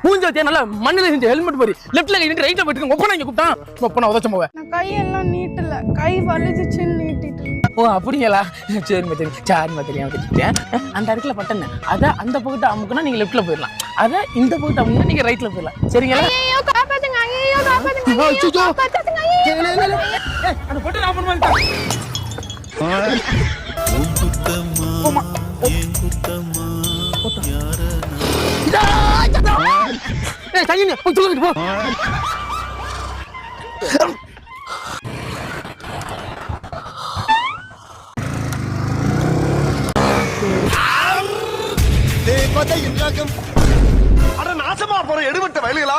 மூஞ்ச வச்சே நல்லா மண்ணில் செஞ்ச ஹெல்மெட் மாதிரி லெஃப்ட்ல கை நின்று ரைட்ல போயிட்டு ஒப்பனா இங்க கூப்பிட்டான் ஒப்பனா உதச்சம் போவேன். நான் கையெல்லாம் நீட்டல, கை வலிச்சுன்னு நீட்டிட்டு. ஓ அப்படிங்களா? சரிம்மா சரி சாரிம்மா தெரியாம தெரிஞ்சுட்டேன். அந்த இடத்துல பட்டேன் அதை அந்த பக்கத்தை அமுக்குனா நீங்க லெஃப்ட்ல போயிடலாம், அதை இந்த பக்கத்தை அமுக்குனா நீங்க ரைட்ல போயிடலாம். சரிங்களா? ஐயோ காப்பாத்துங்க, ஐயோ காப்பாத்துங்க, ஐயோ காப்பாத்துங்க. அந்த பட்டன் ஆஃப் பண்ணுவாங்க. நாசமா போற எடுபட்ட வயலுகளா